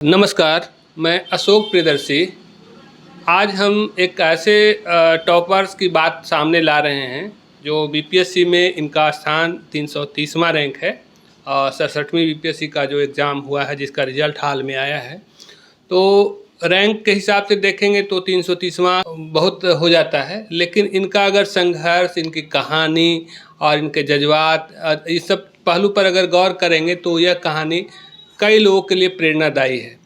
नमस्कार, मैं अशोक प्रियदर्शी। आज हम एक ऐसे टॉपर्स की बात सामने ला रहे हैं जो बीपीएससी में इनका स्थान 330वां रैंक है और 67वीं बीपीएससी का जो एग्ज़ाम हुआ है जिसका रिज़ल्ट हाल में आया है। तो रैंक के हिसाब से देखेंगे तो 330वां बहुत हो जाता है, लेकिन इनका अगर संघर्ष, इनकी कहानी और इनके जज़्बात इस सब पहलू पर अगर गौर करेंगे तो यह कहानी कई लोगों के लिए प्रेरणादायी है।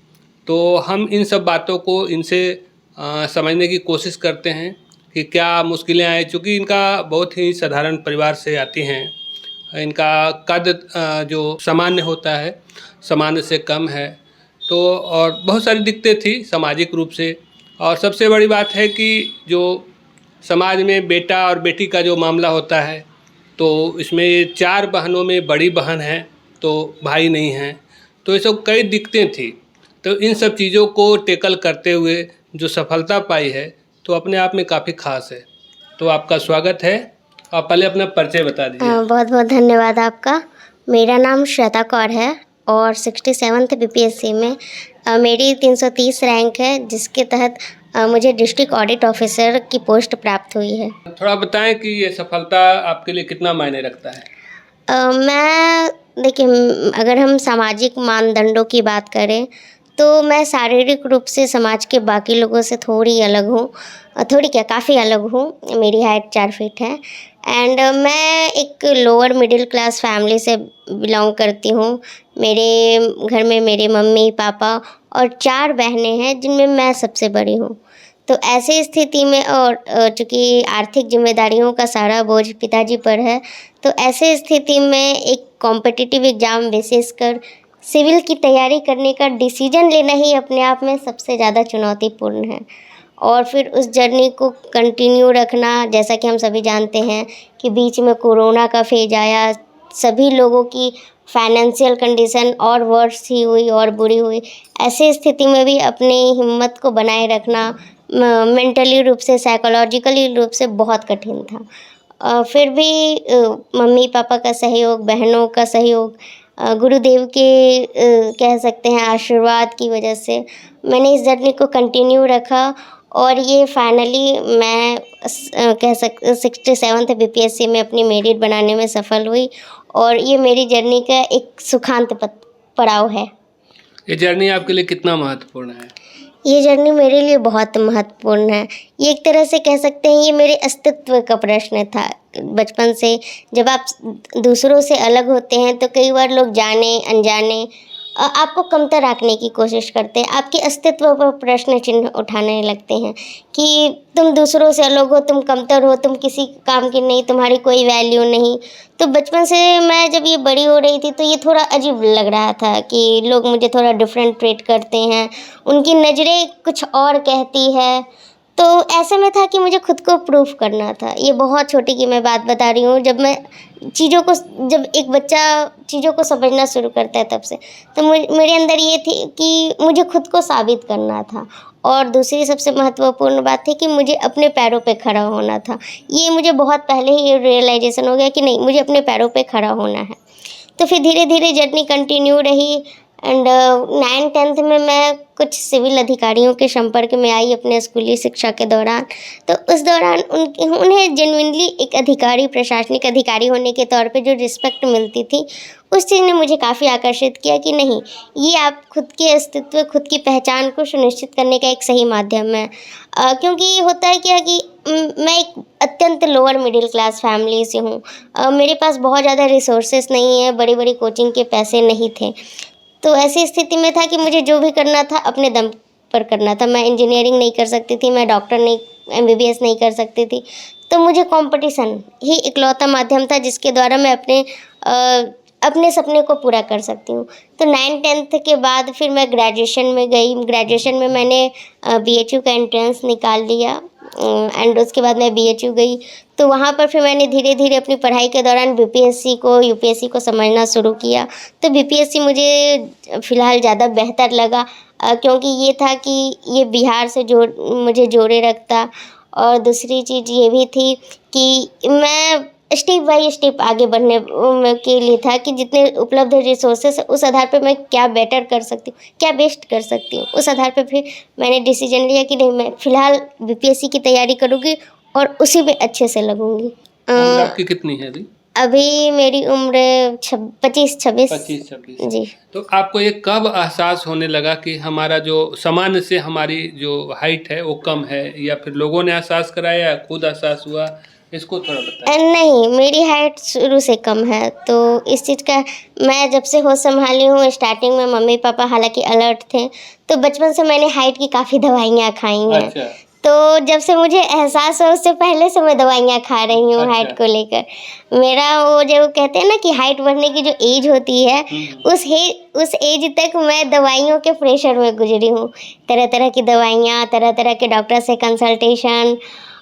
तो हम इन सब बातों को इनसे समझने की कोशिश करते हैं कि क्या मुश्किलें आई, चूँकि इनका बहुत ही साधारण परिवार से आती हैं। इनका कद जो सामान्य होता है, सामान्य से कम है। तो और बहुत सारी दिक्कतें थी सामाजिक रूप से, और सबसे बड़ी बात है कि जो समाज में बेटा और बेटी का जो मामला होता है, तो इसमें ये 4 बहनों में बड़ी बहन है, तो भाई नहीं हैं। तो ये सब कई दिक्कतें थी। तो इन सब चीज़ों को टैकल करते हुए जो सफलता पाई है, तो अपने आप में काफ़ी ख़ास है। तो आपका स्वागत है। आप पहले अपना परिचय बता दीजिए। बहुत बहुत धन्यवाद आपका। मेरा नाम श्वेता कौर है और 67th बीपीएससी में मेरी 330 रैंक है, जिसके तहत मुझे डिस्ट्रिक्ट ऑडिट ऑफिसर की पोस्ट प्राप्त हुई है। थोड़ा बताएं कि ये सफलता आपके लिए कितना मायने रखता है? मैं देखिए, अगर हम सामाजिक मानदंडों की बात करें तो मैं शारीरिक रूप से समाज के बाकी लोगों से थोड़ी अलग हूँ। थोड़ी क्या, काफ़ी अलग हूँ। मेरी हाइट 4 फीट है एंड मैं एक लोअर मिडिल क्लास फैमिली से बिलोंग करती हूँ। मेरे घर में मेरे मम्मी पापा और 4 बहनें हैं, जिनमें मैं सबसे बड़ी हूँ। तो ऐसी स्थिति में और चूँकि आर्थिक जिम्मेदारियों का सारा बोझ पिताजी पर है, तो ऐसे स्थिति में एक कॉम्पिटिटिव एग्ज़ाम विशेषकर सिविल की तैयारी करने का डिसीजन लेना ही अपने आप में सबसे ज़्यादा चुनौतीपूर्ण है। और फिर उस जर्नी को कंटिन्यू रखना, जैसा कि हम सभी जानते हैं कि बीच में कोरोना का फेज आया, सभी लोगों की फाइनेंशियल कंडीशन और वर्स ही हुई और बुरी हुई। ऐसी स्थिति में भी अपनी हिम्मत को बनाए रखना मेंटली रूप से, साइकोलॉजिकली रूप से बहुत कठिन था। फिर भी मम्मी पापा का सहयोग, बहनों का सहयोग, गुरुदेव के कह सकते हैं आशीर्वाद की वजह से मैंने इस जर्नी को कंटिन्यू रखा और ये फाइनली मैं 67th बीपीएससी में अपनी मेरिट बनाने में सफल हुई और ये मेरी जर्नी का एक सुखांत पड़ाव है। ये जर्नी आपके लिए कितना महत्वपूर्ण है? ये जर्नी मेरे लिए बहुत महत्वपूर्ण है। ये एक तरह से कह सकते हैं, ये मेरे अस्तित्व का प्रश्न था। बचपन से जब आप दूसरों से अलग होते हैं तो कई बार लोग जाने अनजाने आपको कमतर रखने की कोशिश करते हैं, आपके अस्तित्व पर प्रश्न चिन्ह उठाने लगते हैं कि तुम दूसरों से अलग हो, तुम कमतर हो, तुम किसी काम की नहीं, तुम्हारी कोई वैल्यू नहीं। तो बचपन से मैं जब ये बड़ी हो रही थी तो ये थोड़ा अजीब लग रहा था कि लोग मुझे थोड़ा डिफरेंट ट्रीट करते हैं, उनकी नज़रें कुछ और कहती है। तो ऐसे में था कि मुझे खुद को प्रूफ करना था। ये बहुत छोटी की मैं बात बता रही हूँ, जब एक बच्चा चीज़ों को समझना शुरू करता है तब से। तो मेरे अंदर ये थी कि मुझे खुद को साबित करना था और दूसरी सबसे महत्वपूर्ण बात थी कि मुझे अपने पैरों पे खड़ा होना था। ये मुझे बहुत पहले ही ये रियलाइजेशन हो गया कि नहीं, मुझे अपने पैरों पे खड़ा होना है। तो फिर धीरे धीरे जर्नी कंटिन्यू रही एंड 9th-10th में मैं कुछ सिविल अधिकारियों के संपर्क में आई अपने स्कूली शिक्षा के दौरान। तो उस दौरान उन्हें जेन्युइनली एक अधिकारी, प्रशासनिक अधिकारी होने के तौर पे जो रिस्पेक्ट मिलती थी, उस चीज़ ने मुझे काफ़ी आकर्षित किया कि नहीं, ये आप खुद के अस्तित्व, खुद की पहचान को सुनिश्चित करने का एक सही माध्यम है। क्योंकि होता है क्या कि मैं एक अत्यंत लोअर मिडिल क्लास फैमिली से हूँ। मेरे पास बहुत ज़्यादा रिसोर्सेस नहीं है, बड़ी बड़ी कोचिंग के पैसे नहीं थे। तो ऐसी स्थिति में था कि मुझे जो भी करना था अपने दम पर करना था। मैं इंजीनियरिंग नहीं कर सकती थी, मैं डॉक्टर नहीं, एमबीबीएस नहीं कर सकती थी। तो मुझे कंपटीशन ही इकलौता माध्यम था जिसके द्वारा मैं अपने सपने को पूरा कर सकती हूँ। तो 9th-10th के बाद फिर मैं ग्रेजुएशन में गई। ग्रेजुएशन में मैंने बीएचयू का एंट्रेंस निकाल लिया एंड उसके बाद मैं बीएचयू गई। तो वहाँ पर फिर मैंने धीरे धीरे अपनी पढ़ाई के दौरान बीपीएससी को, यूपीएससी को समझना शुरू किया। तो बीपीएससी मुझे फ़िलहाल ज़्यादा बेहतर लगा क्योंकि ये था कि ये बिहार से मुझे जोड़े रखता। और दूसरी चीज़ ये भी थी कि मैं स्टेप बाय स्टेप आगे बढ़ने के लिए था कि जितने उपलब्ध रिसोर्सेस उस आधार पे मैं क्या बेटर कर सकती हूँ, क्या बेस्ट कर सकती हूँ। उस आधार पे फिर मैंने डिसीजन लिया कि नहीं, मैं फ़िलहाल बीपीएससी की तैयारी करूँगी और उसी में अच्छे से लगूँगी। उम्र आपकी कितनी है अभी? अभी मेरी उम्र 25-26। 25-26। जी। तो आपको ये कब एहसास होने लगा कि हमारा जो सामान्य से हमारी जो हाइट है वो कम है, या फिर लोगों ने एहसास कराया या खुद एहसास हुआ? इसको थोड़ा बताएं। नहीं, मेरी हाइट शुरू से कम है, तो इस चीज़ का मैं जब से होश संभाली हूँ, स्टार्टिंग में मम्मी-पापा हालाँकि अलर्ट थे, तो बचपन से मैंने हाइट की काफ़ी दवाइयाँ खाई हैं। अच्छा। तो जब से मुझे एहसास हुआ उससे पहले से मैं दवाइयाँ खा रही हूँ अच्छा। हाइट को लेकर। मेरा वो जो कहते हैं ना कि हाइट बढ़ने की जो एज होती है, उस एज तक मैं दवाइयों के प्रेशर में गुज़री हूँ। तरह-तरह की दवाइयाँ, तरह-तरह के डॉक्टर से कंसल्टेशन,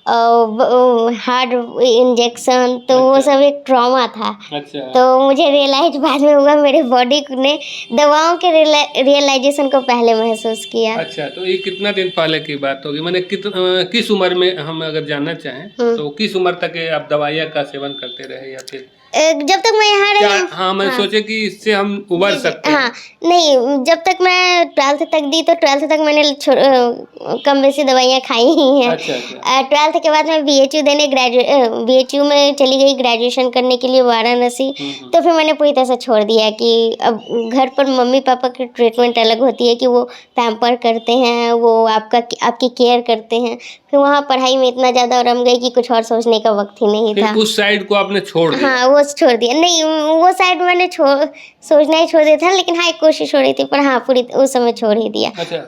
हार्ड इंजेक्शन, तो वो अच्छा। सब एक ट्रॉमा था। अच्छा। तो मुझे रियलाइज़ बाद में हुआ, मेरे बॉडी ने दवाओं के रियलाइज़ेशन को पहले महसूस किया। अच्छा, तो ये कितना दिन पहले की बात होगी? माने किस उम्र में, हम अगर जानना चाहें, तो किस उम्र तक ये आप दवाइयाँ का सेवन करते रहे, या फिर जब तक मैं यहाँ क्या? रही। हाँ, मैं सोचे कि इससे हम उबर सकते हैं। हाँ, नहीं, जब तक मैं 12th तक दी तो 12th तक मैंने कम बेसी दवाइयाँ खाई ही हैं। अच्छा, अच्छा। 12th के बाद मैं बीएचयू बीएचयू में चली गई ग्रेजुएशन करने के लिए वाराणसी। तो फिर मैंने पूरी तरह से छोड़ दिया कि अब घर पर मम्मी-पापा की ट्रीटमेंट अलग होती है कि वो पैम्पर करते हैं, वो आपकी केयर करते हैं। फिर वहाँ पढ़ाई में इतना ज़्यादा रम गई कि कुछ और सोचने का वक़्त ही नहीं फिर था। उस साइड को आपने छोड़ दिया। हाँ, वो छोड़ दिया। नहीं, वो साइड मैंने सोचना ही छोड़ दिया था, लेकिन हाँ, एक कोशिश हो रही थी, पर हाँ, पूरी उस समय छोड़ ही दिया। अच्छा।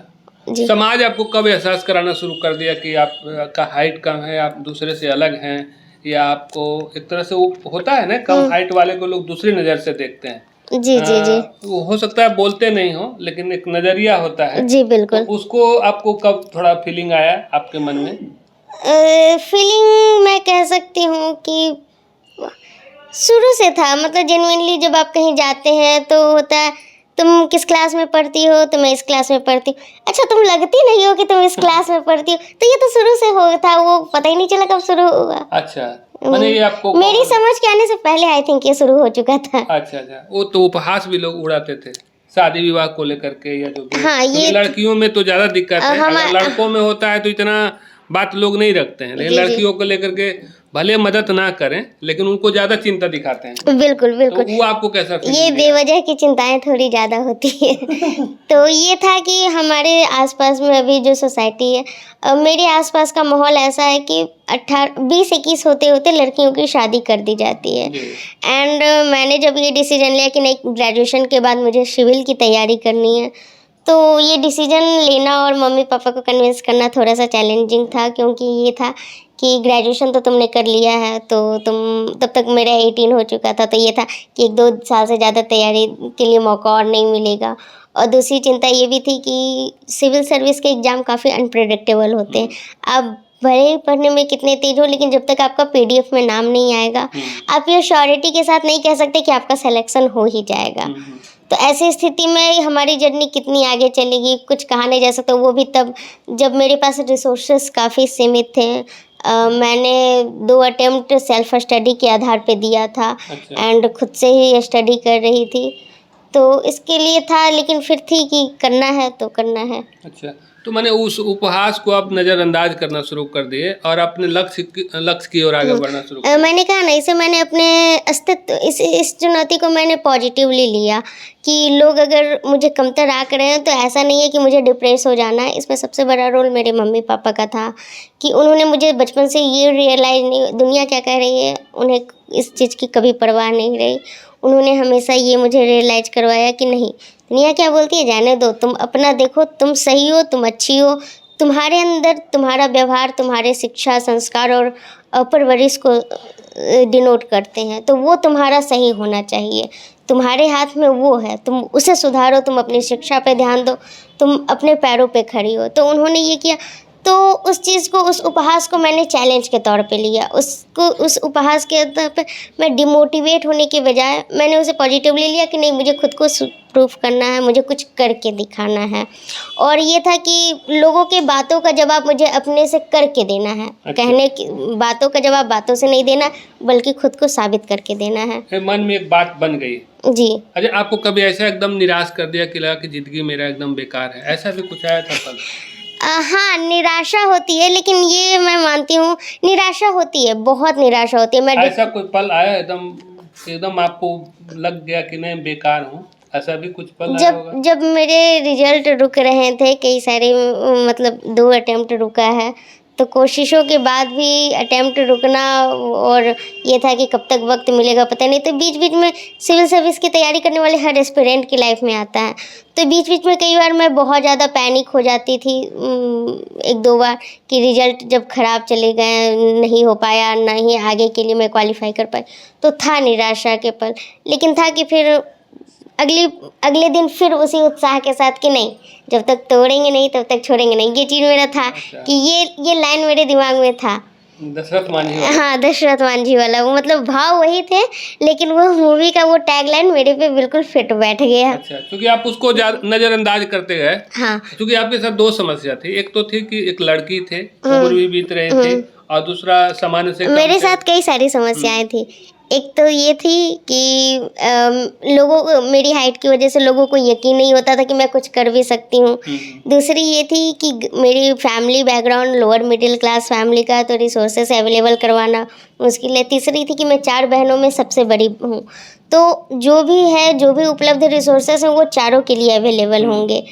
जी। समाज आपको कब एहसास कराना शुरू कर दिया कि आप का हाइट कम है, आप दूसरे से अलग हैं, या आपको एक तरह से वो होता है ना, कम हाइट वाले को लोग दूसरी नज़र से देखते हैं। जी, जी, जी। वो हो सकता है बोलते नहीं हो, लेकिन एक नज़रिया होता है। जी, तो बिल्कुल। उसको आपको कब थोड़ा फीलिंग आया आपके मन में? फीलिंग मैं कह सकती हूँ कि शुरू से था, मतलब जेनुइनली जब आप कहीं जाते हैं तो होता है, तुम किस क्लास में पढ़ती हो? तो मैं इस क्लास में पढ़ती हूँ। अच्छा, तुम लगती नहीं हो कि तुम इस क्लास में पढ़ती हो। तो ये तो शुरू से हो था, वो पता ही नहीं चला कब शुरू हुआ। अच्छा, माने ये आपको मेरी समझ के आने से पहले आई थिंक ये शुरू हो चुका था। अच्छा, अच्छा। वो तो उपहास भी लोग उड़ाते थे, शादी विवाह को लेकर के, या जो भी। हाँ, क्योंकि ये लड़कियों में तो ज़्यादा दिक्कत है। हम अगर लड़कों में होता है तो इतना बात लोग नहीं रखते हैं, लेकिन जी, जी। लड़कियों को लेकर के भले मदद ना करें, लेकिन उनको ज़्यादा चिंता दिखाते हैं। बिल्कुल, तो बिल्कुल। वो आपको कैसा ये फीलिंग दिया? बेवजह की चिंताएँ थोड़ी ज़्यादा होती हैं। तो ये था कि हमारे आस-पास में अभी जो सोसाइटी है, मेरे आस-पास का माहौल ऐसा है कि 20-21 होते-होते लड़कियों की शादी कर दी जाती है। जी। एंड मैंने जब ये डिसीजन लिया कि नहीं, ग्रेजुएशन के बाद मुझे सिविल की तैयारी करनी है, तो ये डिसीजन लेना और मम्मी-पापा को कन्विंस करना थोड़ा-सा चैलेंजिंग था, क्योंकि ये था कि ग्रेजुएशन तो तुमने कर लिया है, तो तुम तब तक मेरा 18 हो चुका था, तो ये था कि 1-2 साल से ज़्यादा तैयारी के लिए मौका और नहीं मिलेगा। और दूसरी चिंता ये भी थी कि सिविल सर्विस के एग्ज़ाम काफ़ी अनप्रेडिक्टेबल होते हैं। आप भले ही पढ़ने में कितने तेज़ हो, लेकिन जब तक आपका पीडीएफ में नाम नहीं आएगा, आप ये श्योरिटी के साथ नहीं कह सकते कि आपका सिलेक्शन हो ही जाएगा। तो ऐसी स्थिति में हमारी जर्नी कितनी आगे चलेगी, कुछ कहा नहीं जा सकता। वो भी तब जब मेरे पास रिसोर्सेस काफ़ी सीमित थे। मैंने 2 अटेम्प्ट सेल्फ स्टडी के आधार पे दिया था। अच्छा। एंड खुद से ही स्टडी कर रही थी, तो इसके लिए था, लेकिन फिर थी कि करना है तो करना है। अच्छा, तो मैंने उस उपहास को आप नज़रअंदाज करना शुरू कर दिए और अपने लक्ष्य की ओर आगे बढ़ना शुरू कर दिया। मैंने कहा ना, इसे मैंने अपने अस्तित्व, इस चुनौती को मैंने पॉजिटिवली लिया कि लोग अगर मुझे कमतर आँक रहे हैं तो ऐसा नहीं है कि मुझे डिप्रेस हो जाना है। इसमें सबसे बड़ा रोल मेरे मम्मी-पापा का था कि उन्होंने मुझे बचपन से ये रियलाइज़ नहीं, दुनिया क्या कह रही है, उन्हें इस चीज़ की कभी परवाह नहीं रही। उन्होंने हमेशा ये मुझे रियलाइज़ करवाया कि नहीं, दुनिया क्या बोलती है जाने दो, तुम अपना देखो, तुम सही हो, तुम अच्छी हो, तुम्हारे अंदर तुम्हारा व्यवहार, तुम्हारे शिक्षा, संस्कार और परवरिश को डिनोट करते हैं, तो वो तुम्हारा सही होना चाहिए। तुम्हारे हाथ में वो है, तुम उसे सुधारो, तुम अपनी शिक्षा पे ध्यान दो, तुम अपने पैरों पे खड़ी हो। तो उन्होंने ये किया, तो उस चीज़ को, उस उपहास को मैंने चैलेंज के तौर पे लिया। उसको, उस उपहास के तौर पे मैं डिमोटिवेट होने के बजाय मैंने उसे पॉजिटिवली लिया कि नहीं, मुझे खुद को प्रूफ करना है, मुझे कुछ करके दिखाना है। और ये था कि लोगों के बातों का जवाब मुझे अपने से करके देना है। कहने की बातों का जवाब बातों से नहीं देना, बल्कि खुद को साबित करके देना है। फिर मन में एक बात बन गई। जी। अच्छा, आपको कभी ऐसा एकदम निराश कर दिया कि लगा कि ज़िंदगी मेरा एकदम बेकार है, ऐसा भी कुछ आया था पल? हाँ, निराशा होती है, लेकिन ये मैं मानती हूँ, निराशा होती है, बहुत निराशा होती है। मैं ऐसा कोई पल आया एकदम एकदम आपको लग गया कि नहीं बेकार हूँ, ऐसा भी कुछ पल आया होगा? जब मेरे रिजल्ट रुक रहे थे, कई सारे मतलब 2 अटेम्प्ट रुका है, तो कोशिशों के बाद भी अटेम्प्ट रुकना, और ये था कि कब तक वक्त मिलेगा पता नहीं। तो बीच बीच में सिविल सर्विस की तैयारी करने वाले हर एस्पिरेंट की लाइफ में आता है। तो बीच बीच में कई बार मैं बहुत ज़्यादा पैनिक हो जाती थी, 1-2 बार, कि रिजल्ट जब ख़राब चले गए, नहीं हो पाया, नहीं आगे के लिए मैं क्वालिफाई कर पाई, तो था निराशा के पल। लेकिन था कि फिर अगले दिन फिर उसी उत्साह के साथ कि नहीं, जब तक तोड़ेंगे नहीं तब तक छोड़ेंगे नहीं। ये चीज़ मेरा था। अच्छा। कि ये लाइन मेरे दिमाग में था। दशरथ मांझी वाला। हाँ, दशरथ मांझी वाला। वो मतलब भाव वही थे, लेकिन वो मूवी का वो टैगलाइन मेरे पे बिल्कुल फिट बैठ गया। अच्छा, क्योंकि आप उसको नज़रअंदाज करते गए। हाँ। क्योंकि आपके साथ 2 समस्या थी। एक तो थी कि एक लड़की थे, उम्र भी बीत रही थी, और दूसरा सामान्य से कम मेरे थे। साथ कई सारी समस्याएं थी। एक तो ये थी कि लोगों को, मेरी हाइट की वजह से लोगों को यकीन नहीं होता था कि मैं कुछ कर भी सकती हूँ। दूसरी ये थी कि मेरी family background lower middle class family का, तो रिसोर्सेस अवेलेबल करवाना मुश्किल है। तीसरी थी कि मैं 4 बहनों में सबसे बड़ी हूँ, तो जो भी है, जो भी उपलब्ध रिसोर्सेस हैं, वो चारों के लिए अवेलेबल होंगे।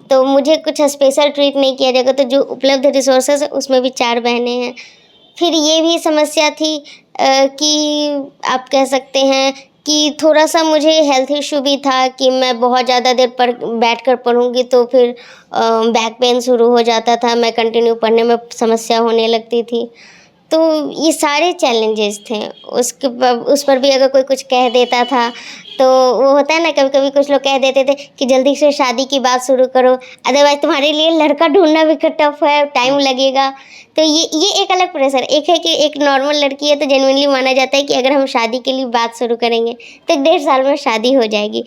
तो मुझे कुछ स्पेशल ट्रीट नहीं किया जाएगा। तो जो उपलब्ध रिसोर्सेस है उसमें भी 4 बहनें हैं। फिर ये भी समस्या थी कि आप कह सकते हैं कि थोड़ा-सा मुझे हेल्थ इश्यू भी था कि मैं बहुत ज़्यादा देर बैठकर पढ़ूँगी तो फिर बैक पेन शुरू हो जाता था, मैं कंटिन्यू पढ़ने में समस्या होने लगती थी। तो ये सारे चैलेंजेस थे। उस पर भी अगर कोई कुछ कह देता था, तो वो होता है ना, कभी-कभी कुछ लोग कह देते थे कि जल्दी से शादी की बात शुरू करो, अदरवाइज़ तुम्हारे लिए लड़का ढूँढना भी टफ है, टाइम लगेगा। तो ये एक अलग प्रेशर। एक है कि एक नॉर्मल लड़की है तो जेनुइनली माना जाता है कि अगर हम शादी के लिए बात शुरू करेंगे तो 1.5 साल में शादी हो जाएगी।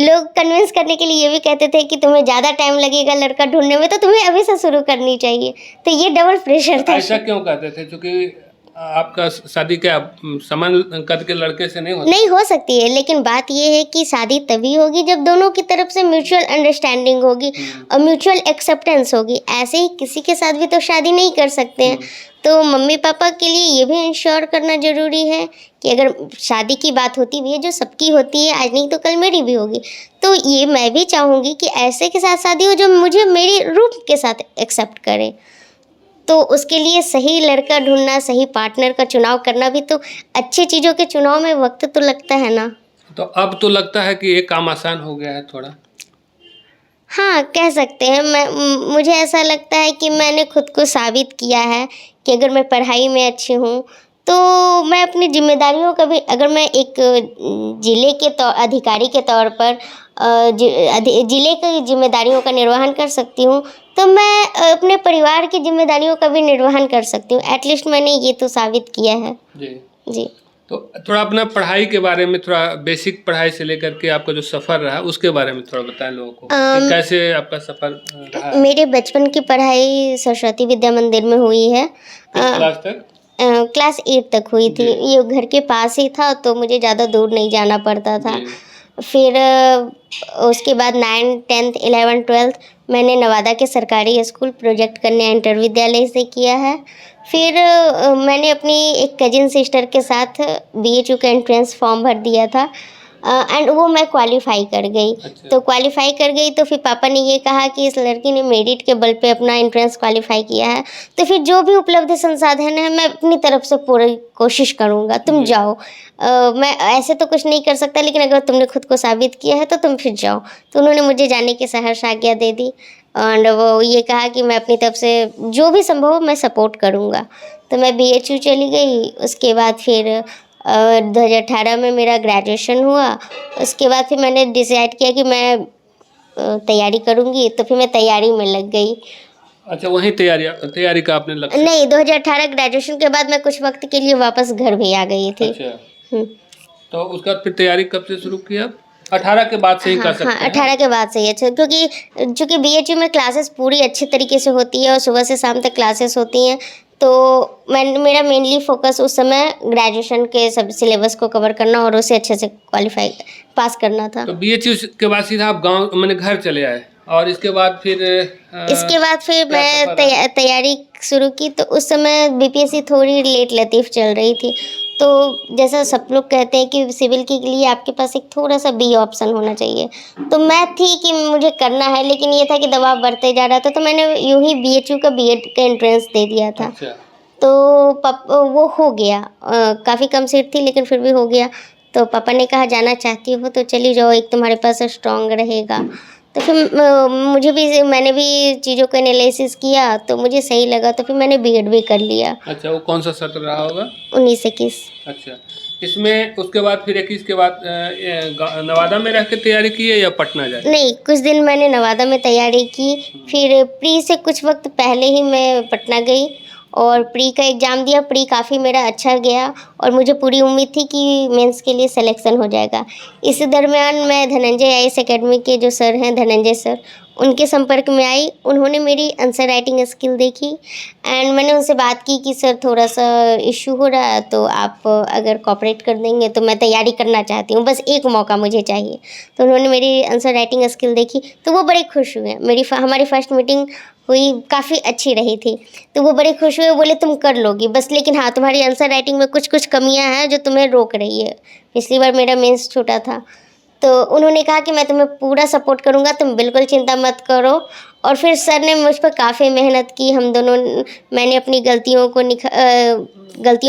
लोग कन्विंस करने के लिए ये भी कहते थे कि तुम्हें ज़्यादा टाइम लगेगा लड़का ढूँढने में, तो तुम्हें अभी से शुरू करनी चाहिए। तो ये डबल प्रेशर था। ऐसा क्यों कहते थे? क्योंकि आपका शादी क्या समान कद के लड़के से नहीं होता? नहीं हो सकती है, लेकिन बात ये है कि शादी तभी होगी जब दोनों की तरफ से म्यूचुअल अंडरस्टैंडिंग होगी और म्यूचुअल एक्सेप्टेंस होगी। ऐसे ही किसी के साथ भी तो शादी नहीं कर सकते हैं। तो मम्मी पापा के लिए ये भी इंश्योर करना ज़रूरी है कि अगर शादी की बात होती भी है, जो सबकी होती है, आज नहीं तो कल मेरी भी होगी, तो ये मैं भी चाहूँगी कि ऐसे के साथ शादी हो जो मुझे मेरे रूप के साथ एक्सेप्ट करे। तो उसके लिए सही लड़का ढूंढना, सही पार्टनर का चुनाव करना भी तो, अच्छी चीज़ों के चुनाव में वक्त तो लगता है ना। तो अब तो लगता है कि ये काम आसान हो गया है थोड़ा? हाँ, कह सकते हैं। मुझे ऐसा लगता है कि मैंने खुद को साबित किया है कि अगर मैं पढ़ाई में अच्छी हूँ, तो मैं अपनी जिम्मेदारियों का भी, अगर मैं एक ज़िले के अधिकारी के तौर पर ज़िले की जिम्मेदारियों का निर्वहन कर सकती हूँ, तो मैं अपने परिवार की जिम्मेदारियों का भी निर्वहन कर सकती हूँ। एटलीस्ट मैंने ये तो साबित किया है। जी। जी। तो थोड़ा अपना पढ़ाई के बारे में, थोड़ा बेसिक पढ़ाई से लेकर के आपका जो सफ़र रहा उसके बारे में थोड़ा बताएं लोगों को कि कैसे आपका सफ़र रहा? मेरे बचपन की पढ़ाई सरस्वती विद्या मंदिर में हुई है। किस क्लास तक? क्लास 8 तक हुई थी। ये घर के पास ही था, तो मुझे ज़्यादा दूर नहीं जाना पड़ता था। फिर उसके बाद 9th 10th 11th 12th मैंने नवादा के सरकारी स्कूल प्रोजेक्ट कन्या इंटर विद्यालय से किया है। फिर मैंने अपनी एक कजिन सिस्टर के साथ BHU का एंट्रेंस फॉर्म भर दिया था, एंड वो मैं क्वालिफाई कर गई। अच्छा। तो क्वालिफाई कर गई तो फिर पापा ने ये कहा कि इस लड़की ने मेरिट के बल पे अपना एंट्रेंस क्वालिफाई किया है, तो फिर जो भी उपलब्ध संसाधन है मैं अपनी तरफ से पूरी कोशिश करूँगा, तुम जाओ। मैं ऐसे तो कुछ नहीं कर सकता, लेकिन अगर तुमने खुद को साबित किया है तो तुम फिर जाओ। तो उन्होंने मुझे जाने की सहर्ष आज्ञा दे दी, एंड वो ये कहा कि मैं अपनी तरफ से जो भी संभव हो मैं सपोर्ट करूँगा। तो मैं BHU चली गई। उसके बाद फिर 2018 में मेरा ग्रेजुएशन हुआ। उसके बाद फिर मैंने डिसाइड किया कि मैं तैयारी करूँगी, तो फिर मैं तैयारी में लग गई। अच्छा, वहीं तैयारी का आपने लक्ष्य? नहीं, 2018 ग्रेजुएशन के बाद मैं कुछ वक्त के लिए वापस घर भी आ गई थी। अच्छा, हम्म। तो उसके बाद फिर तैयारी कब से शुरू की आप? 18 के बाद से ही कर हाँ सकते हैं? 18 के बाद से ही अच्छा, क्योंकि चूँकि बीएचयू में क्लासेस पूरी अच्छे तरीके से होती है और सुबह से शाम तक क्लासेस होती हैं, तो मेरा मेनली फोकस उस समय ग्रेजुएशन के सब सिलेबस को कवर करना और उसे अच्छे से क्वालिफाई पास करना था। तो बीएचयू के बाद सीधा आप गांव माने घर चले आए और इसके बाद फिर इसके बाद फिर क्या मैं सफर रहा? तैयारी शुरू की, तो उस समय बीपीएससी थोड़ी लेट लतीफ़ चल रही थी। तो जैसा सब लोग कहते हैं कि सिविल के लिए आपके पास एक थोड़ा-सा बी ऑप्शन होना चाहिए। तो मैं थी कि मुझे करना है, लेकिन ये था कि दबाव बढ़ते जा रहा था, तो मैंने यूँ ही बीएचयू का बीएड का एंट्रेंस दे दिया था। अच्छा, तो वो हो गया। काफ़ी कम सीट थी लेकिन फिर भी हो गया। तो पापा ने कहा जाना चाहती हो तो चली जाओ, एक तुम्हारे पास स्ट्रॉन्ग रहेगा। तो फिर मुझे भी मैंने भी चीज़ों का एनालिसिस किया तो मुझे सही लगा, तो फिर मैंने बीएड भी कर लिया अच्छा, वो कौन सा सत्र रहा होगा? 19-21। अच्छा, इसमें उसके बाद फिर 21 के बाद नवादा में रह के तैयारी की है या पटना जाके? नहीं, कुछ दिन मैंने नवादा में तैयारी की, फिर प्री से कुछ वक्त पहले ही मैं पटना गई और प्री का एग्ज़ाम दिया। प्री काफ़ी मेरा अच्छा गया और मुझे पूरी उम्मीद थी कि मेंस के लिए सिलेक्शन हो जाएगा। इसी दरमियान मैं धनंजय आईएएस एकेडमी के जो सर हैं, धनंजय सर, उनके संपर्क में आई। उन्होंने मेरी आंसर राइटिंग स्किल देखी एंड मैंने उनसे बात की कि सर थोड़ा-सा इश्यू हो रहा है, तो आप अगर कोऑपरेट कर देंगे तो मैं तैयारी करना चाहती हूँ, बस एक मौका मुझे चाहिए। तो उन्होंने मेरी आंसर राइटिंग स्किल देखी, तो वो बड़े खुश हुए। हमारी फर्स्ट मीटिंग हुई, काफ़ी अच्छी रही थी। तो वो बड़े खुश हुए, बोले तुम कर लोगी बस, लेकिन हाँ, तुम्हारी आंसर राइटिंग में कुछ-कुछ कमियाँ हैं जो तुम्हें रोक रही है। पिछली बार मेरा मेंस छूटा था। तो उन्होंने कहा कि मैं तुम्हें पूरा सपोर्ट करूँगा, तुम बिल्कुल चिंता मत करो। और फिर सर ने मुझ पर काफ़ी मेहनत की, हम दोनों मैंने अपनी गलतियों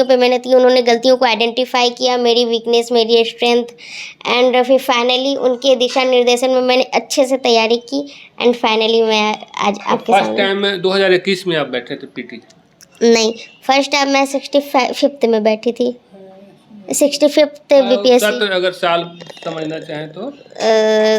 पे मेहनत की, उन्होंने गलतियों को आइडेंटिफ़ाई किया, मेरी वीकनेस, मेरी स्ट्रेंथ एंड फिर फाइनली उनके दिशा निर्देशन में मैंने अच्छे से तैयारी की एंड फाइनली मैं आज तो आपके फर्स्ट सामने। टाइम 2021 में आप बैठे थे पीटी? नहीं, फर्स्ट टाइम मैं 65th में बैठी थी। 65th BPSC. सत्र अगर साल समझना चाहें तो?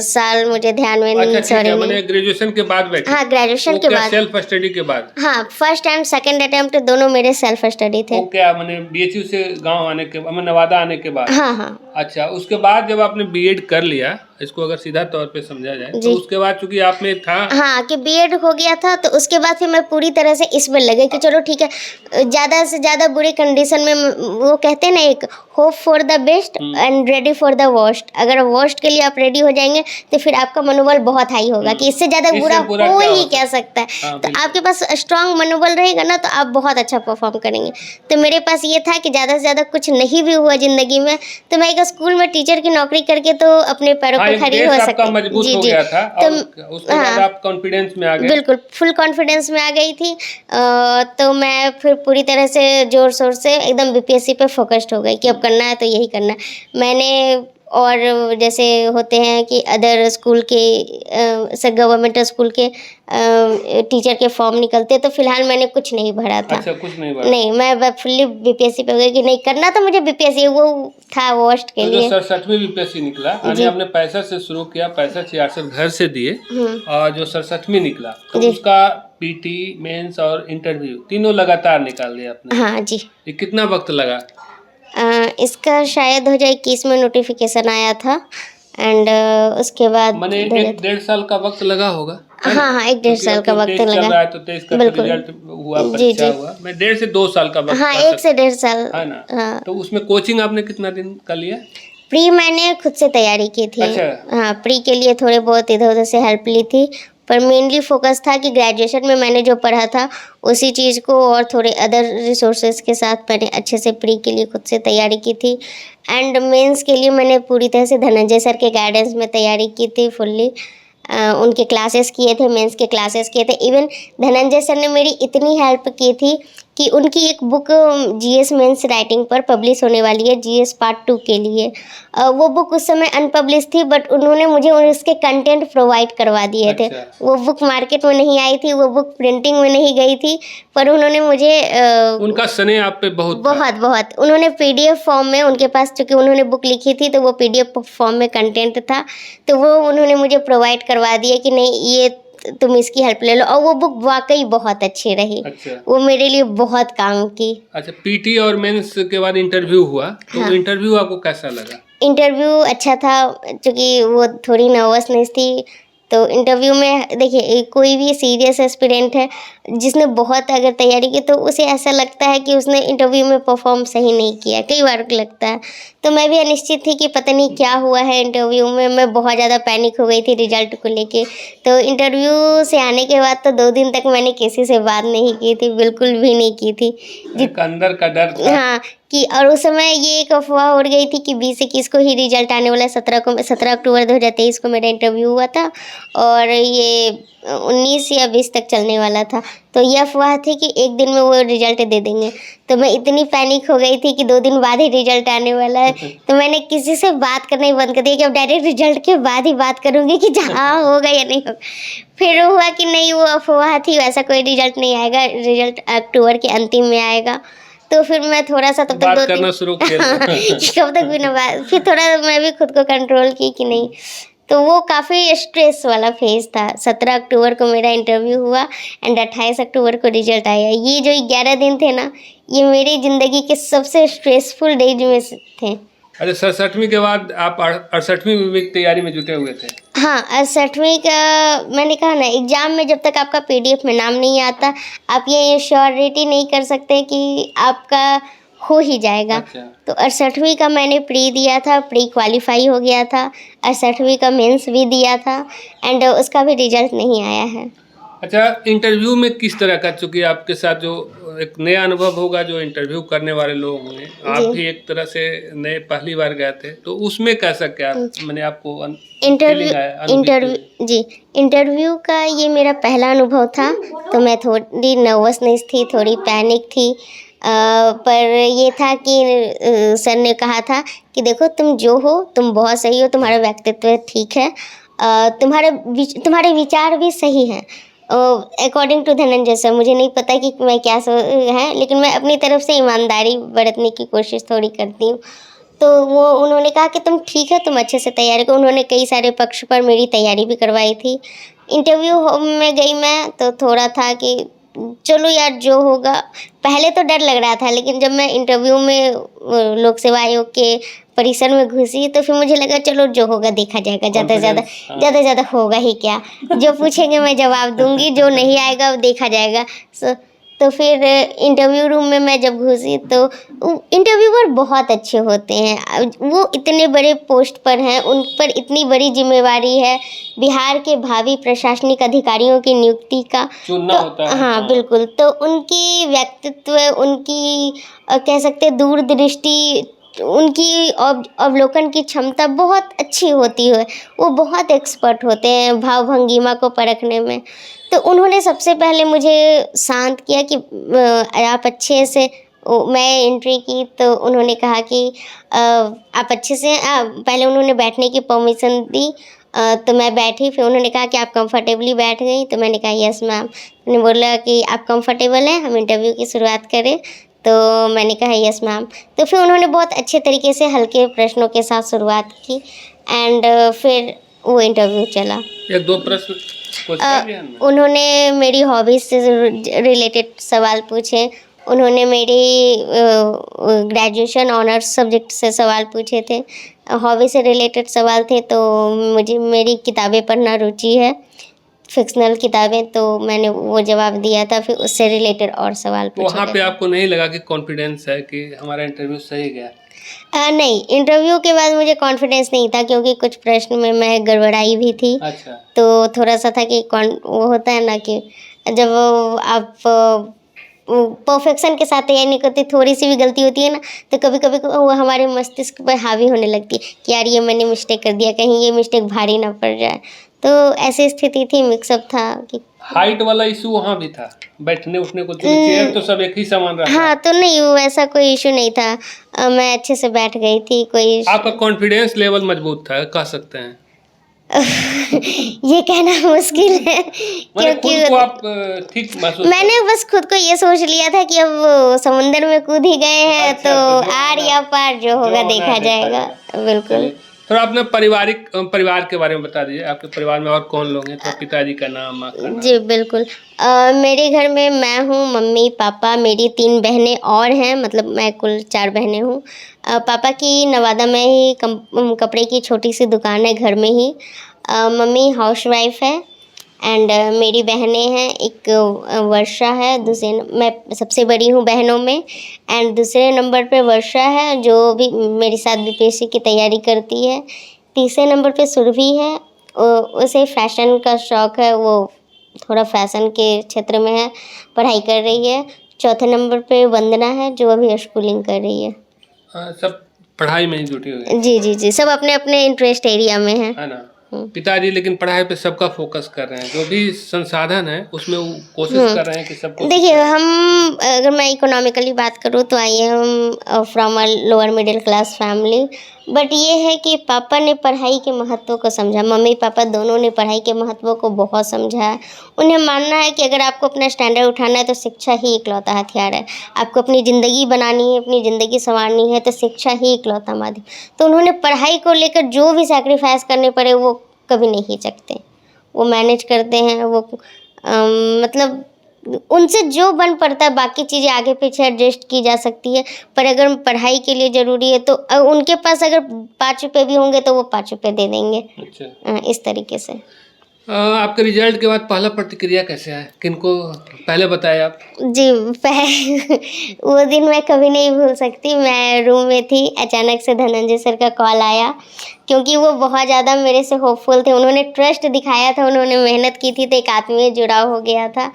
साल मुझे ध्यान में अच्छा नहीं, ठीक सॉरी है, नहीं। मैंने ग्रेजुएशन के बाद बैठे? हाँ, ग्रेजुएशन वो के क्या बाद। सेल्फ स्टडी के बाद? हाँ, फर्स्ट एंड सेकंड अटेम्प्ट दोनों मेरे सेल्फ स्टडी थे। वो क्या मैंने बीएचयू से गांव आने के नवादा आने के बाद? हाँ, हाँ। अच्छा, उसके बाद जब आपने बीएड कर लिया, इसको अगर सीधा तौर पे समझा जाए, तो जी। उसके बाद चूंकि आप में था हाँ, कि बीएड हो गया था, तो उसके बाद फिर मैं पूरी तरह से इसमें लगे कि चलो ठीक है, ज़्यादा से ज़्यादा बुरी कंडीशन में वो कहते हैं ना, एक hope for the best and ready for the worst. अगर वर्स्ट के लिए आप रेडी हो जाएंगे तो फिर आपका मनोबल बहुत हाई होगा कि इससे ज़्यादा इससे बुरा बुरा हो क्या ही हो क्या सकता है। हाँ, तो बिल्कुल। आपके पास स्ट्रांग मनोबल रहेगा ना, तो आप बहुत अच्छा परफॉर्म करेंगे। तो मेरे पास ये था कि ज़्यादा से ज़्यादा कुछ नहीं भी हुआ ज़िंदगी में, तो मैं एक स्कूल में टीचर की नौकरी करके तो अपने पैरों हाँ, पर एक खड़ी बेस हो आपका सकती। मजबूत जी, हो जी। गया था तो और उसके बाद हाँ, आप कॉन्फिडेंस में आ गए। बिल्कुल फुल कॉन्फिडेंस में आ गई थी। तो मैं फिर पूरी तरह से ज़ोर शोर से एकदम बीपीएससी पे फोकस्ड हो गई कि अब करना है तो यही करना है। मैंने और जैसे होते हैं कि अदर स्कूल के गवर्नमेंट स्कूल के टीचर के फॉर्म निकलते, तो फिलहाल मैंने कुछ नहीं भरा था। अच्छा, कुछ नहीं भरा? नहीं, मैं फुल्ली बीपीएससी पे हो गई कि नहीं करना तो मुझे बीपीएससी, वो था वर्स्ट के तो जो लिए। 67वीं बीपीएससी निकला, यानी जी। आपने 65 से शुरू किया, 65-66 घर से दिए और जो 67वीं निकला तो जी। उसका पीटी, मेंस और इंटरव्यू तीनों लगातार निकाल दिया आपने। हाँ जी। ये कितना वक्त लगा? इसका शायद 2021 में नोटिफिकेशन आया था एंड उसके बाद मैंने 1-1.5 साल का वक्त लगा होगा, है ना? हाँ, हाँ, 1-1.5 क्योंकि साल अब का तो वक्त 23 चल लगा। रहा है तो 23 का बिल्कुल। रिजल्ट हुआ, जी, परीक्षा जी। हुआ। मैं 1.5 से 2 साल का वक्त हाँ, कह 1 से 1.5 साल। है ना? हाँ। तो उसमें कोचिंग आपने कितना दिन का लिया? प्री मैंने खुद से तैयारी की थी। अच्छा। हाँ, प्री के लिए थोड़े बहुत इधर-उधर से हेल्प ली थी, पर मेनली फोकस था कि ग्रेजुएशन में मैंने जो पढ़ा था उसी चीज़ को और थोड़े अदर रिसोर्सेज के साथ मैंने अच्छे से प्री के लिए खुद से तैयारी की थी एंड मेंस के लिए मैंने पूरी तरह से धनंजय सर के गाइडेंस में तैयारी की थी फुल्ली। उनके क्लासेस किए थे, मेंस के क्लासेस किए थे। इवन धनंजय सर ने मेरी इतनी हेल्प की थी कि उनकी एक बुक जीएस मेंस राइटिंग पर पब्लिश होने वाली है, जीएस पार्ट 2 के लिए। वो बुक उस समय अनपब्लिश थी, बट उन्होंने मुझे उसके कंटेंट प्रोवाइड करवा दिए थे। अच्छा। वो बुक मार्केट में नहीं आई थी, वो बुक प्रिंटिंग में नहीं गई थी, पर उन्होंने मुझे उनका स्नेह आप पे बहुत था। बहुत उन्होंने पीडीएफ फॉर्म में, उनके पास चूँकि उन्होंने बुक लिखी थी तो वो पीडीएफ फॉर्म में कंटेंट था, तो वो उन्होंने मुझे प्रोवाइड करवा दिया कि नहीं, ये तुम इसकी हेल्प ले लो, और वो बुक वाकई बहुत अच्छी रही। अच्छा वो मेरे लिए बहुत काम की। अच्छा, पीटी और मेंस के बाद इंटरव्यू हुआ, तो हाँ। इंटरव्यू आपको कैसा लगा? इंटरव्यू अच्छा था, क्योंकि वो थोड़ी नर्वसनेस थी। तो इंटरव्यू में देखिए, कोई भी सीरियस एस्पिरेंट है जिसने बहुत अगर तैयारी की, तो उसे ऐसा लगता है कि उसने इंटरव्यू में परफॉर्म सही नहीं किया, कई बार लगता है। तो मैं भी अनिश्चित थी कि पता नहीं क्या हुआ है इंटरव्यू में। मैं बहुत ज़्यादा पैनिक हो गई थी रिजल्ट को लेके। तो इंटरव्यू से आने के बाद तो 2 दिन तक मैंने किसी से बात नहीं की थी, बिल्कुल भी नहीं की थी। एक अंदर का डर था। हाँ, कि और उस समय ये एक अफ़वाह उड़ गई थी कि 20-21 को ही रिजल्ट आने वाला है। 17 अक्टूबर 2023 को मेरा इंटरव्यू हुआ था, और ये 19 या 20 तक चलने वाला था। तो ये अफ़वाह थी कि एक दिन में वो रिजल्ट दे देंगे। तो मैं इतनी पैनिक हो गई थी कि 2 दिन बाद ही रिजल्ट आने वाला है। तो मैंने किसी से बात करना ही बंद कर दिया कि अब डायरेक्ट रिजल्ट के बाद ही बात करूँगी कि हाँ होगा या नहीं होगा। फिर हुआ कि नहीं, वो अफ़वाह थी, वैसा कोई रिजल्ट नहीं आएगा, रिजल्ट अक्टूबर के अंतिम में आएगा। तो फिर मैं थोड़ा-सा तब तक बात 2-3 करना शुरू किया। कि कब तक बिना बात, फिर थोड़ा मैं भी खुद को कंट्रोल की कि नहीं। तो वो काफ़ी स्ट्रेस वाला फेज़ था। 17 अक्टूबर को मेरा इंटरव्यू हुआ एंड 28 अक्टूबर को रिजल्ट आया। ये जो 11 दिन थे ना, ये मेरी ज़िंदगी के सबसे स्ट्रेसफुल डेज में से थे। अच्छा, 67वीं के बाद आप 68वीं में तैयारी में जुटे हुए थे। हाँ, 68वीं का मैंने कहा ना, एग्ज़ाम में जब तक आपका पीडीएफ में नाम नहीं आता, आप ये श्योरिटी नहीं कर सकते कि आपका हो ही जाएगा। अच्छा। तो 68वीं का मैंने प्री दिया था, प्री क्वालीफाई हो गया था। 68वीं का मेंस भी दिया था एंड उसका भी रिजल्ट नहीं आया है। अच्छा, इंटरव्यू में किस तरह का, चूँकि आपके साथ जो एक नया अनुभव होगा, जो इंटरव्यू करने वाले लोग होंगे, आप जी। भी एक तरह से नए पहली बार गए थे, तो उसमें कैसा क्या मैंने आपको इंटरव्यू फीलिंग आया, अनुभूति हुई? जी, इंटरव्यू का ये मेरा पहला अनुभव था। तो मैं थोड़ी नर्वसनेस थी, थोड़ी पैनिक थी। पर ये था कि सर ने कहा था कि देखो, तुम जो हो, तुम बहुत सही हो, तुम्हारा व्यक्तित्व ठीक है, तुम्हारे विचार भी सही हैं। अकॉर्डिंग टू धनंजय सर, मुझे नहीं पता कि मैं क्या है, लेकिन मैं अपनी तरफ से ईमानदारी बरतने की कोशिश थोड़ी करती हूँ। तो वो उन्होंने कहा कि तुम ठीक है, तुम अच्छे से तैयारी करो। उन्होंने कई सारे पक्ष पर मेरी तैयारी भी करवाई थी। इंटरव्यू में गई मैं, तो थोड़ा था कि चलो यार जो होगा। पहले तो डर लग रहा था, लेकिन जब मैं इंटरव्यू में लोक सेवा आयोग के परिसर में घुसी, तो फिर मुझे लगा चलो जो होगा देखा जाएगा, ज़्यादा से ज़्यादा होगा ही क्या, जो पूछेंगे मैं जवाब दूंगी, जो नहीं आएगा वो देखा जाएगा। तो फिर इंटरव्यू रूम में मैं जब घुसी, तो इंटरव्यूअर बहुत अच्छे होते हैं। वो इतने बड़े पोस्ट पर हैं, उन पर इतनी बड़ी जिम्मेवारी है, बिहार के भावी प्रशासनिक अधिकारियों की नियुक्ति का चुनना होता है। हाँ बिल्कुल। तो उनकी व्यक्तित्व, उनकी कह सकते हैं दूरदृष्टि, उनकी अवलोकन की क्षमता बहुत अच्छी होती है। वो बहुत एक्सपर्ट होते हैं भाव भंगिमा को परखने में। तो उन्होंने सबसे पहले मुझे शांत किया कि आप अच्छे से, मैं एंट्री की तो उन्होंने कहा कि आप अच्छे से, पहले उन्होंने बैठने की परमिशन दी। तो मैं बैठी, फिर उन्होंने कहा कि आप कंफर्टेबली बैठ गई, तो मैंने कहा यस मैम। उन्होंने बोला कि आप कंफर्टेबल हैं, हम इंटरव्यू की शुरुआत करें। तो मैंने कहा यस मैम। तो फिर उन्होंने बहुत अच्छे तरीके से हल्के प्रश्नों के साथ शुरुआत की एंड फिर वो इंटरव्यू चला। एक दो प्रश्न कुछ है ध्यान में? उन्होंने मेरी हॉबीज़ से रिलेटेड सवाल पूछे। उन्होंने मेरी ग्रेजुएशन ऑनर्स सब्जेक्ट से सवाल पूछे थे। हॉबी से रिलेटेड सवाल थे। तो मुझे मेरी किताबें पढ़ना रुचि है, फिक्शनल किताबें, तो मैंने वो जवाब दिया था। फिर उससे रिलेटेड और सवाल पूछे वहाँ गए पे थे। आपको नहीं लगा कि कॉन्फिडेंस है कि हमारा इंटरव्यू सही गया? नहीं, इंटरव्यू के बाद मुझे कॉन्फिडेंस नहीं था, क्योंकि कुछ प्रश्न में मैं गड़बड़ाई भी थी। अच्छा। तो थोड़ा-सा था कि वो होता है ना कि जब आप परफेक्शन के साथ तैयारी नहीं करते, थोड़ी-सी भी गलती होती है ना, तो कभी-कभी वो हमारे मस्तिष्क पर हावी होने लगती है कि यार ये मैंने मिस्टेक कर दिया, कहीं ये मिस्टेक भारी ना पड़ जाए। तो ऐसी स्थिति थी, मिक्सअप था कि हाइट वाला इशू वहाँ भी था, बैठने उठने को, चेयर तो सब एक ही समान रहा। हाँ, तो नहीं, वो ऐसा कोई इश्यू नहीं था। मैं अच्छे से बैठ गई थी, कोई आपका कॉन्फिडेंस लेवल मजबूत था, कह सकते हैं। ये कहना मुश्किल है, मतलब खुद को आप ठीक महसूस मैंने बस खुद को ये सोच लिया था कि अब समुंदर में कूद ही गए हैं, अच्छा, तो तो जो आर होना- या पार जो होगा जो होना देखा है, जाएगा। बिल्कुल। थोड़ा अपने परिवार के बारे में बता दीजिए। आपके परिवार में और कौन लोग हैं? तो पिताजी का नाम, माँ का नाम। जी बिल्कुल। मेरे घर में मैं हूँ, मम्मी पापा, मेरी 3 बहनें और हैं, मतलब मैं कुल 4 बहनें हूँ। पापा की नवादा में ही कपड़े की छोटी सी दुकान है घर में ही। मम्मी हाउसवाइफ है एंड मेरी बहनें हैं, एक वर्षा है, मैं सबसे बड़ी हूँ बहनों में, एंड दूसरे नंबर पे वर्षा है जो भी मेरे साथ बीपीएससी की तैयारी करती है। तीसरे नंबर पे सुरभि है, उसे फैशन का शौक़ है, वो थोड़ा फैशन के क्षेत्र में है, पढ़ाई कर रही है। चौथे नंबर पे वंदना है जो अभी स्कूलिंग कर रही है। सब पढ़ाई में ही जुटी हुई है। जी जी जी, सब अपने अपने इंटरेस्ट एरिया में है ना। पिताजी लेकिन पढ़ाई पे सबका फोकस कर रहे हैं, जो भी संसाधन है उसमें वो कोशिश कर रहे हैं कि सबको। देखिए, हम अगर मैं इकोनॉमिकली बात करूँ तो I am from a lower middle class family, but ये है कि पापा ने पढ़ाई के महत्व को समझा, मम्मी पापा दोनों ने पढ़ाई के महत्व को बहुत समझा है। उन्हें मानना है कि अगर आपको अपना स्टैंडर्ड उठाना है तो शिक्षा ही इकलौता हथियार है। आपको अपनी ज़िंदगी बनानी है, अपनी ज़िंदगी संवारनी है तो शिक्षा ही इकलौता माध्यम। तो उन्होंने पढ़ाई को लेकर जो भी सैक्रिफाइस करने पड़े वो कभी नहीं हिचकते, वो मैनेज करते हैं। वो मतलब उनसे जो बन पड़ता है, बाकी चीज़ें आगे पीछे एडजस्ट की जा सकती है, पर अगर पढ़ाई के लिए ज़रूरी है तो उनके पास अगर 5 रुपये भी होंगे तो वो 5 रुपये दे देंगे। अच्छा। इस तरीके से। आपके रिजल्ट के बाद पहला प्रतिक्रिया कैसे है? किनको पहले बताया आप? जी, वो दिन मैं कभी नहीं भूल सकती। मैं रूम में थी, अचानक से धनंजय सर का कॉल आया, क्योंकि वो बहुत ज़्यादा मेरे से होपफुल थे। उन्होंने ट्रस्ट दिखाया था, उन्होंने मेहनत की थी, तो एक आत्मीय जुड़ाव हो गया था।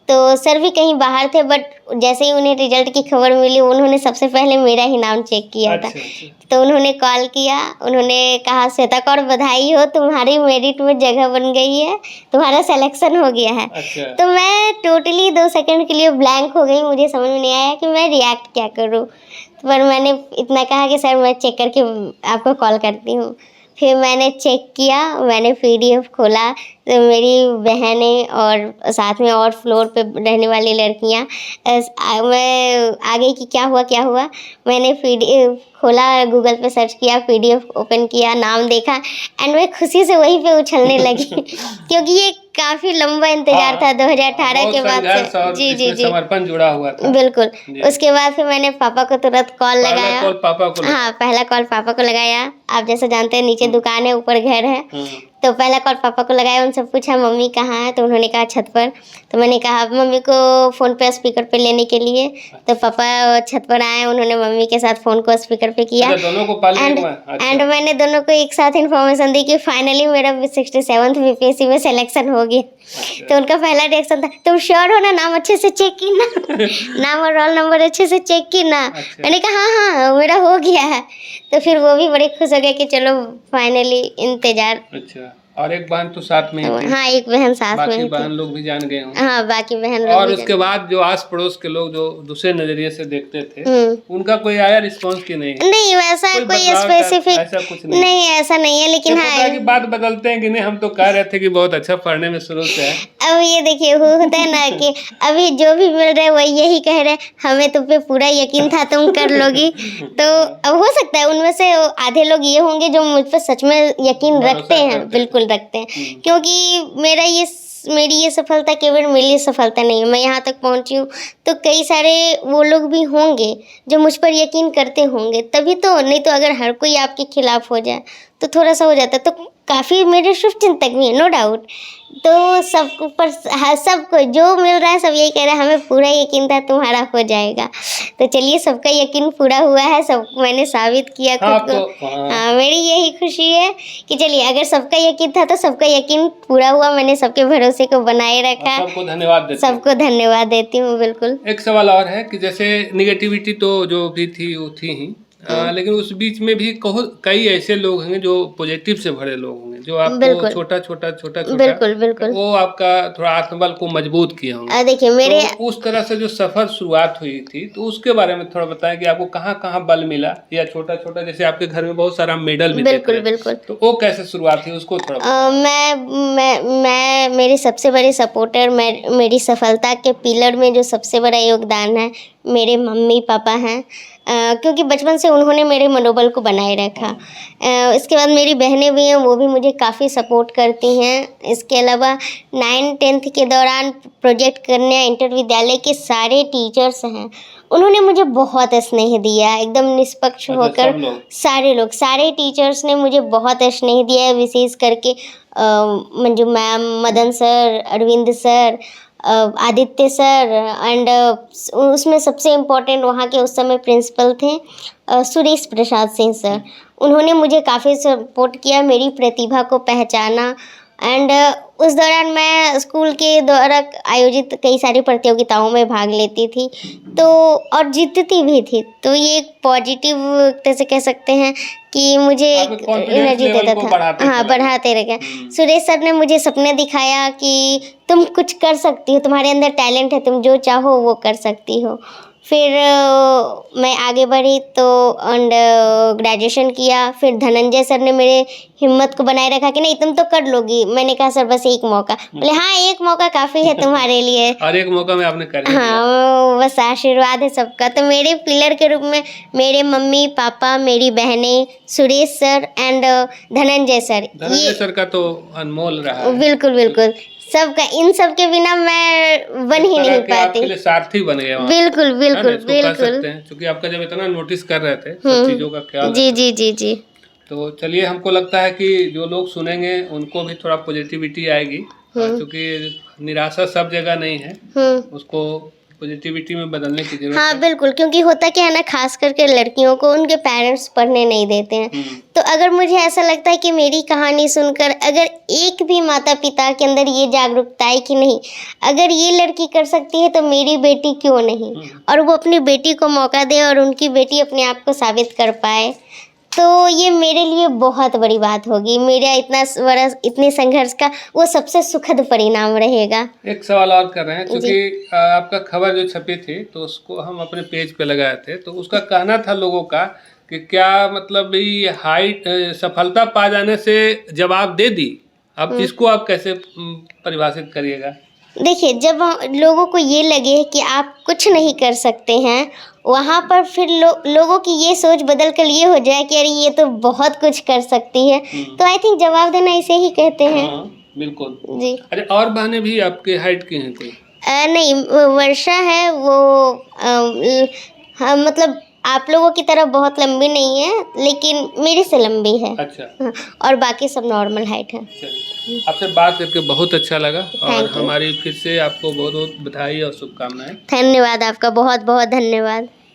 तो सर भी कहीं बाहर थे, बट जैसे ही उन्हें रिजल्ट की खबर मिली, उन्होंने सबसे पहले मेरा ही नाम चेक किया था। तो उन्होंने कॉल किया, उन्होंने कहा, श्वेता कौर बधाई हो, तुम्हारी मेरिट में जगह बन गई है, तुम्हारा सिलेक्शन हो गया है। तो मैं टोटली 2 सेकंड के लिए ब्लैंक हो गई, मुझे समझ में नहीं आया कि मैं रिएक्ट क्या करूँ। पर मैंने इतना कहा कि सर मैं चेक करके आपको कॉल करती हूँ। फिर मैंने चेक किया, मैंने पीडीएफ खोला, तो मेरी बहनें और साथ में और फ्लोर पे रहने वाली लड़कियां, मैं आगे की क्या हुआ, मैंने पीडीएफ खोला, गूगल पे सर्च किया, पीडीएफ ओपन किया, नाम देखा एंड मैं खुशी से वहीं पे उछलने लगी क्योंकि ये काफ़ी लंबा इंतजार था 2018 के बाद से। जी जी जी, समर्पण जुड़ा हुआ था। बिल्कुल। उसके बाद फिर मैंने पापा को तुरंत कॉल लगाया। हाँ, पहला कॉल पापा को लगाया। आप जैसे जानते हैं, नीचे दुकान है, ऊपर घर है, तो पहला कॉल पापा को लगाया। उनसे पूछा मम्मी कहाँ है, तो उन्होंने कहा छत पर। तो मैंने कहा मम्मी को फ़ोन पे स्पीकर पे लेने के लिए, तो पापा छत पर आए, उन्होंने मम्मी के साथ फ़ोन को स्पीकर पे किया। दोनों को एंड मैंने दोनों को एक साथ इन्फॉर्मेशन दी कि फाइनली मेरा 67th बीपीएससी में सिलेक्शन हो गया। तो उनका पहला रिएक्शन था, तुम श्योर हो ना, नाम अच्छे से चेक की ना नाम और रोल नंबर अच्छे से चेक की ना। मैंने कहा हाँ मेरा हो गया है। तो फिर वो भी बड़े खुश हो गए कि चलो फाइनली इंतजार। अच्छा, और एक बहन तो साथ में ही थी। हाँ, एक बहन साथ में बाकी थी। बहन लोग भी जान गए होंगे। हाँ, बाकी बहन लोग और भी उसके बाद जो आस पड़ोस के लोग जो दूसरे नजरिए से देखते थे, उनका कोई आया रिस्पॉन्स की नहीं? नहीं, वैसा कोई स्पेसिफिक ऐसा कुछ नहीं। नहीं, ऐसा नहीं है, लेकिन हाँ की बात बदलते हैं कि नहीं, हम तो कह रहे थे कि बहुत अच्छा पढ़ने में शुरू से है। अब ये देखिए होता है ना कि अभी जो भी मिल रहा है वो यही कह रहे हैं, हमें तुम पे पूरा यकीन था तुम कर लोगी। तो अब हो सकता है उनमें से आधे लोग ये होंगे जो मुझ पर सच में यकीन रखते हैं, बिल्कुल रखते हैं, क्योंकि मेरी ये सफलता केवल मेरी सफलता नहीं है। मैं यहाँ तक पहुँची हूँ तो कई सारे वो लोग भी होंगे जो मुझ पर यकीन करते होंगे, तभी तो। नहीं तो अगर हर कोई आपके खिलाफ हो जाए तो थोड़ा सा हो जाता। तो काफ़ी मेरे शुभचिंतक भी हैं, नो डाउट। तो सबको पर सबको जो मिल रहा है सब यही कह रहा है, हमें पूरा यकीन था तुम्हारा हो जाएगा। तो चलिए, सबका यकीन पूरा हुआ है, सब मैंने साबित किया खुद को। हाँ, मेरी यही खुशी है कि चलिए, अगर सबका यकीन था तो सबका यकीन पूरा हुआ, मैंने सबके भरोसे को बनाए रखा। सबको धन्यवाद देती हूँ। बिल्कुल। एक सवाल और है कि जैसे निगेटिविटी तो जो भी थी वो थी ही, लेकिन उस बीच में भी कई ऐसे लोग होंगे जो पॉजिटिव से भरे लोग होंगे, जो आपको बिल्कुल। छोटा, बिल्कुल, बिल्कुल। वो आपका थोड़ा आत्मबल को मजबूत किए होंगे। देखिए मेरे तो उस तरह से जो सफर शुरुआत हुई थी, तो उसके बारे में थोड़ा बताएं कि आपको कहाँ-कहाँ बल मिला, या छोटा-छोटा जैसे आपके घर में बहुत सारा मेडल भी देख बिल्कुल, रहे हैं, बिल्कुल। तो वो कैसे शुरुआत हुई उसको थोड़ा बताएं। मैं मेरे सबसे बड़े सपोर्टर, मेरी सफलता के पिलर में जो सबसे बड़ा योगदान है, मेरे मम्मी-पापा हैं। क्योंकि बचपन से उन्होंने मेरे मनोबल को बनाए रखा। इसके बाद मेरी बहनें भी हैं, वो भी मुझे काफ़ी सपोर्ट करती हैं। इसके अलावा 9th-10th के दौरान प्रोजेक्ट करने इंटर विद्यालय के सारे टीचर्स हैं, उन्होंने मुझे बहुत स्नेह दिया, एकदम निष्पक्ष अच्छा, होकर। सब लोग? सारे लोग, सारे टीचर्स ने मुझे बहुत स्नेह दिया है, विशेष करके Manju ma'am, Madan sir, Arvind sir, Aditya sir, and उसमें सबसे इम्पोर्टेंट वहाँ के उस समय प्रिंसिपल थे सुरेश प्रसाद सिंह सर। उन्होंने मुझे काफ़ी सपोर्ट किया, मेरी प्रतिभा को पहचाना, एंड उस दौरान मैं स्कूल के द्वारा आयोजित कई सारी प्रतियोगिताओं में भाग लेती थी, तो और जीतती भी थी। तो ये एक पॉजिटिव तरह से कह सकते हैं कि मुझे आपके confidence एनर्जी level देता को था। बढ़ाते हाँ, चला बढ़ाते रह गया। सुरेश सर ने मुझे सपने दिखाया कि तुम कुछ कर सकती हो, तुम्हारे अंदर टैलेंट है, तुम जो चाहो वो कर सकती हो। फिर मैं आगे बढ़ी तो एंड ग्रेजुएशन किया। फिर धनंजय सर ने मेरे हिम्मत को बनाए रखा कि नहीं तुम तो कर लोगी। मैंने कहा सर बस एक मौका। बोले हाँ, एक मौका काफ़ी है तुम्हारे लिए। और एक मौका में आपने कर ही दिया। हाँ, बस आशीर्वाद है सबका। तो मेरे पिलर के रूप में मेरे मम्मी पापा, मेरी बहनें, Suresh sir and Dhananjay sir, Dhananjay sir का तो अनमोल रहा है। बिल्कुल बिल्कुल सबका, इन सब के बिना मैं बन एक ही तरह नहीं के आपके पाती। लिए सारथी बन गए वहाँ। बिल्कुल है ना, बिल्कुल इसको कह बिल्कुल। सकते हैं, क्योंकि आपका जब इतना नोटिस कर रहे थे, सब चीज़ों का ख्याल जी रख रहे जी थे। जी जी। तो चलिए, हमको लगता है कि जो लोग सुनेंगे उनको भी थोड़ा पॉजिटिविटी आएगी, क्योंकि निराशा सब जगह नहीं है, उसको पॉजिटिविटी में बदलने की जरूरत हाँ है। बिल्कुल, क्योंकि होता क्या है ना, खास करके लड़कियों को उनके पेरेंट्स पढ़ने नहीं देते हैं। तो अगर मुझे ऐसा लगता है कि मेरी कहानी सुनकर अगर एक भी माता पिता के अंदर ये जागरूकता है कि नहीं, अगर ये लड़की कर सकती है तो मेरी बेटी क्यों नहीं, और वो अपनी बेटी को मौका दे और उनकी बेटी अपने आप को साबित कर पाए, तो ये मेरे लिए बहुत बड़ी बात होगी। मेरा इतना बड़ा, इतने संघर्ष का वो सबसे सुखद परिणाम रहेगा। एक सवाल और कर रहे हैं, क्योंकि आपका खबर जो छपी थी तो उसको हम अपने पेज पे लगाए थे, तो उसका कहना था लोगों का कि क्या मतलब ये हाइट सफलता पा जाने से जवाब दे दी। अब इसको आप कैसे परिभाषित करिएगा। देखिए, जब लोगों को ये लगे कि आप कुछ नहीं कर सकते हैं, वहाँ पर फिर लोगों की ये सोच बदल कर ये हो जाए कि अरे ये तो बहुत कुछ कर सकती है, तो आई थिंक जवाब देना इसे ही कहते हैं। हाँ, बिल्कुल जी। अरे, और बहनें भी आपके हाइट की हैं कोई? नहीं, वर्षा है वो हाँ, मतलब आप लोगों की तरह बहुत लंबी नहीं है, लेकिन मेरे से लंबी है। अच्छा। हाँ, और बाकी सब नॉर्मल हाइट है। चलिए, आपसे बात करके बहुत अच्छा लगा, और थैंक यू। हमारी फिर से आपको बहुत बहुत बधाई और शुभकामनाएं। धन्यवाद, आपका बहुत बहुत धन्यवाद।